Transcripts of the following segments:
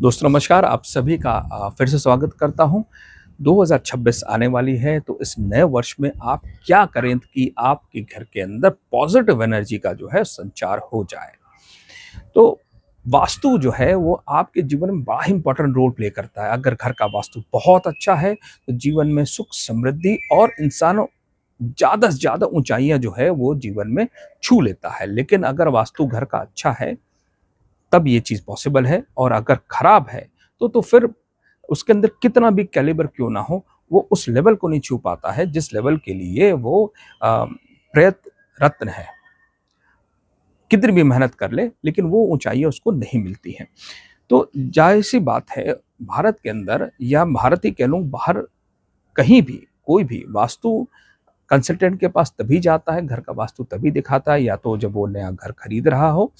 दोस्तों नमस्कार, आप सभी का फिर से स्वागत करता हूं। 2026 आने वाली है, तो इस नए वर्ष में आप क्या करें कि आपके घर के अंदर पॉजिटिव एनर्जी का जो है संचार हो जाए। तो वास्तु जो है वो आपके जीवन में बड़ा इंपॉर्टेंट रोल प्ले करता है। अगर घर का वास्तु बहुत अच्छा है तो जीवन में सुख समृद्धि और इंसानों ज़्यादा से ज़्यादा ऊंचाइयां जो है वो जीवन में छू लेता है। लेकिन अगर वास्तु घर का अच्छा है तब ये चीज़ पॉसिबल है, और अगर खराब है तो फिर उसके अंदर कितना भी कैलिबर क्यों ना हो, वो उस लेवल को नहीं छू पाता है जिस लेवल के लिए वो प्रयत्नरत है। कितनी भी मेहनत कर ले लेकिन वो ऊंचाइयां उसको नहीं मिलती हैं। तो जाहिर सी बात है, भारत के अंदर या भारत ही कह लूँ, बाहर कहीं भी कोई भी वास्तु कंसल्टेंट के पास तभी जाता है, घर का वास्तु तभी दिखाता है, या तो जब वो नया घर खरीद रहा हो,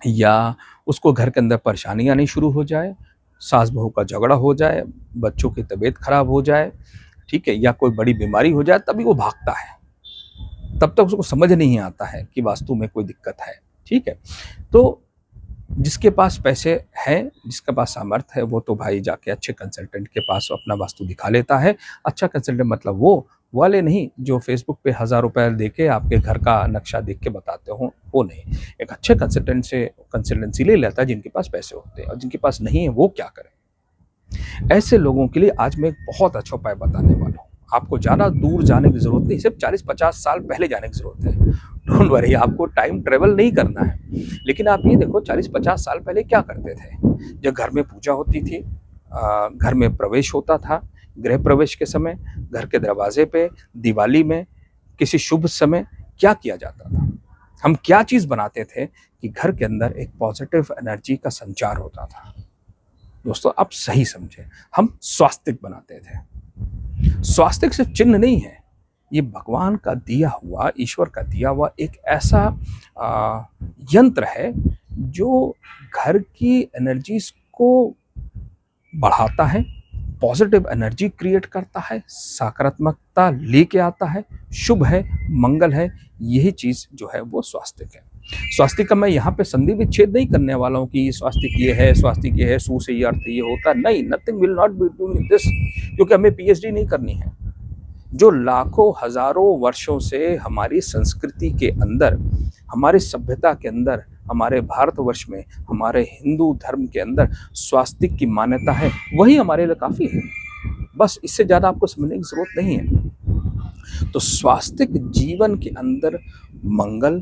या उसको घर के अंदर परेशानी आनी शुरू हो जाए, सास बहू का झगड़ा हो जाए, बच्चों की तबीयत खराब हो जाए, ठीक है, या कोई बड़ी बीमारी हो जाए, तभी वो भागता है। तब तक उसको समझ नहीं आता है कि वास्तु में कोई दिक्कत है। ठीक है, तो जिसके पास पैसे हैं, जिसके पास सामर्थ्य है, वो तो भाई जाके अच्छे कंसल्टेंट के पास अपना वास्तु दिखा लेता है। अच्छा कंसल्टेंट मतलब वो वाले नहीं जो फेसबुक पे 1000 रुपए देके आपके घर का नक्शा देख के बताते हो, वो नहीं। एक अच्छे कंसल्टेंट से कंसल्टेंसी ले लेता है जिनके पास पैसे होते हैं, और जिनके पास नहीं है वो क्या करें। ऐसे लोगों के लिए आज मैं एक बहुत अच्छा उपाय बताने वाला हूँ। आपको ज़्यादा दूर जाने की ज़रूरत नहीं, सिर्फ 40-50 साल पहले जाने की ज़रूरत है। डोंट वरी, आपको टाइम ट्रेवल नहीं करना है। लेकिन आप ये देखो 40-50 साल पहले क्या करते थे। जब घर में पूजा होती थी, घर में प्रवेश होता था, गृह प्रवेश के समय, घर के दरवाजे पे, दिवाली में, किसी शुभ समय क्या किया जाता था। हम क्या चीज़ बनाते थे कि घर के अंदर एक पॉजिटिव एनर्जी का संचार होता था। दोस्तों आप सही समझे, हम स्वास्तिक बनाते थे। स्वास्तिक सिर्फ चिन्ह नहीं है, ये भगवान का दिया हुआ, ईश्वर का दिया हुआ एक ऐसा यंत्र है जो घर की एनर्जीज को बढ़ाता है, पॉजिटिव एनर्जी क्रिएट करता है, सकारात्मकता लेके आता है, शुभ है, मंगल है। यही चीज जो है वो स्वास्तिक है। स्वास्तिक का मैं यहाँ पे संधि विच्छेद नहीं करने वाला हूँ कि स्वास्तिक ये है, स्वास्तिक ये है, सू से ये अर्थ ये होता नहीं। Nothing will not be doing this, क्योंकि हमें पीएचडी नहीं करनी है। जो लाखों हजारों वर्षों से हमारी संस्कृति के अंदर, हमारी सभ्यता के अंदर, हमारे भारतवर्ष में, हमारे हिंदू धर्म के अंदर स्वास्तिक की मान्यता है, वही हमारे लिए काफी है। बस इससे ज्यादा आपको समझने की जरूरत नहीं है। तो स्वास्तिक जीवन के अंदर मंगल,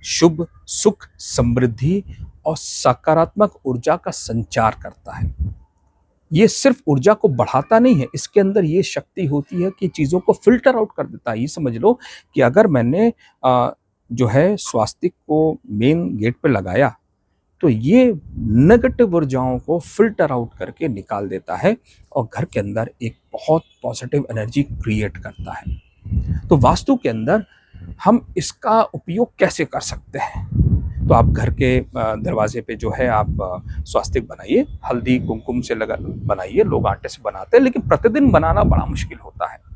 शुभ, सुख, समृद्धि और सकारात्मक ऊर्जा का संचार करता है। ये सिर्फ ऊर्जा को बढ़ाता नहीं है, इसके अंदर ये शक्ति होती है कि चीज़ों को फिल्टर आउट कर देता है। ये समझ लो कि अगर मैंने जो है स्वास्तिक को मेन गेट पे लगाया, तो ये नेगेटिव ऊर्जाओं को फिल्टर आउट करके निकाल देता है और घर के अंदर एक बहुत पॉजिटिव एनर्जी क्रिएट करता है। तो वास्तु के अंदर हम इसका उपयोग कैसे कर सकते हैं? तो आप घर के दरवाजे पे जो है आप स्वास्तिक बनाइए, हल्दी कुमकुम से लगा बनाइए। लोग आटे से बनाते हैं, लेकिन प्रतिदिन बनाना बड़ा मुश्किल होता है।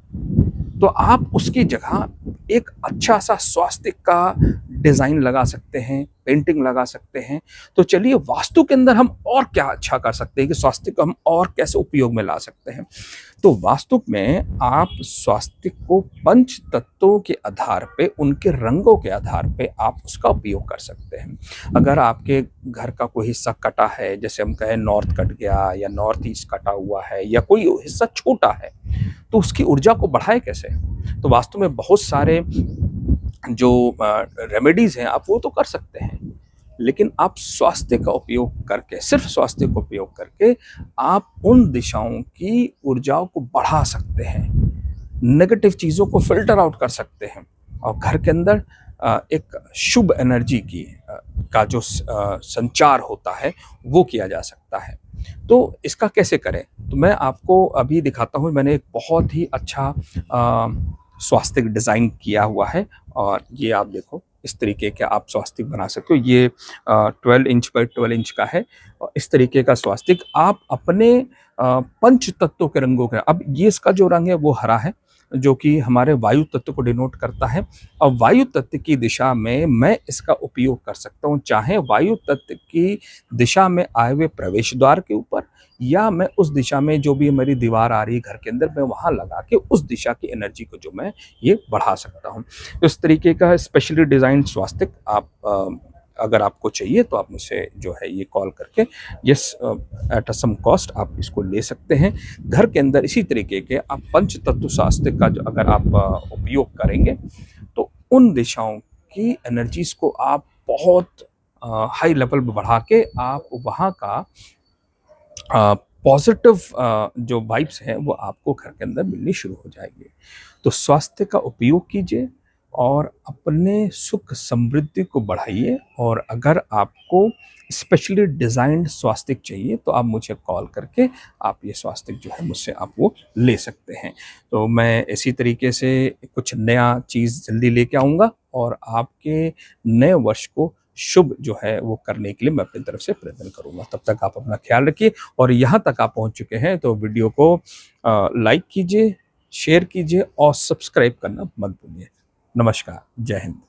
तो आप उसकी जगह एक अच्छा सा स्वास्तिक का डिजाइन लगा सकते हैं, पेंटिंग लगा सकते हैं। तो चलिए वास्तु के अंदर हम और क्या अच्छा कर सकते हैं कि स्वास्तिक को हम और कैसे उपयोग में ला सकते हैं। तो वास्तु में आप स्वास्तिक को पंच तत्वों के आधार पे, उनके रंगों के आधार पे आप उसका उपयोग कर सकते हैं। अगर आपके घर का कोई हिस्सा कटा है, जैसे हम कहें नॉर्थ कट गया या नॉर्थ ईस्ट कटा हुआ है, या कोई हिस्सा छोटा है, तो उसकी ऊर्जा को बढ़ाए कैसे? तो वास्तु में बहुत सारे जो रेमेडीज हैं आप वो तो कर सकते हैं, लेकिन आप स्वास्थ्य का उपयोग करके, सिर्फ स्वास्थ्य का उपयोग करके आप उन दिशाओं की ऊर्जाओं को बढ़ा सकते हैं, नेगेटिव चीज़ों को फिल्टर आउट कर सकते हैं, और घर के अंदर एक शुभ एनर्जी की का जो संचार होता है वो किया जा सकता है। तो इसका कैसे करें, तो मैं आपको अभी दिखाता हूँ। मैंने एक बहुत ही अच्छा स्वास्तिक डिज़ाइन किया हुआ है, और ये आप देखो इस तरीके के आप स्वास्तिक बना सकते हो। ये 12 इंच बाय 12 इंच का है, और इस तरीके का स्वास्तिक आप अपने पंच तत्वों के रंगों के, अब ये इसका जो रंग है वो हरा है, जो कि हमारे वायु तत्व को डिनोट करता है, और वायु तत्व की दिशा में मैं इसका उपयोग कर सकता हूँ, चाहे वायु तत्व की दिशा में आए हुए प्रवेश द्वार के ऊपर, या मैं उस दिशा में जो भी मेरी दीवार आ रही है घर के अंदर, मैं वहाँ लगा के उस दिशा की एनर्जी को जो मैं ये बढ़ा सकता हूँ। तो इस तरीके का स्पेशली डिज़ाइन स्वास्तिक आप अगर आपको चाहिए तो आप मुझसे जो है ये कॉल करके yes at a some cost आप इसको ले सकते हैं। घर के अंदर इसी तरीके के आप पंच तत्व स्वास्तिक का जो अगर आप उपयोग करेंगे, तो उन दिशाओं की एनर्जीज को आप बहुत हाई लेवल पे बढ़ा के आप वहाँ का पॉजिटिव जो वाइब्स हैं वो आपको घर के अंदर मिलनी शुरू हो जाएगी। तो स्वास्थ्य का उपयोग कीजिए और अपने सुख समृद्धि को बढ़ाइए, और अगर आपको स्पेशली डिज़ाइंड स्वास्तिक चाहिए तो आप मुझे कॉल करके आप ये स्वास्तिक जो है मुझसे आप वो ले सकते हैं। तो मैं इसी तरीके से कुछ नया चीज़ जल्दी लेके आऊँगा, और आपके नए वर्ष को शुभ जो है वो करने के लिए मैं अपनी तरफ से प्रयत्न करूँगा। तब तक आप अपना ख्याल रखिए, और यहाँ तक आप पहुँच चुके हैं तो वीडियो को लाइक कीजिए, शेयर कीजिए और सब्सक्राइब करना मत भूलिए। नमस्कार, जय हिंद।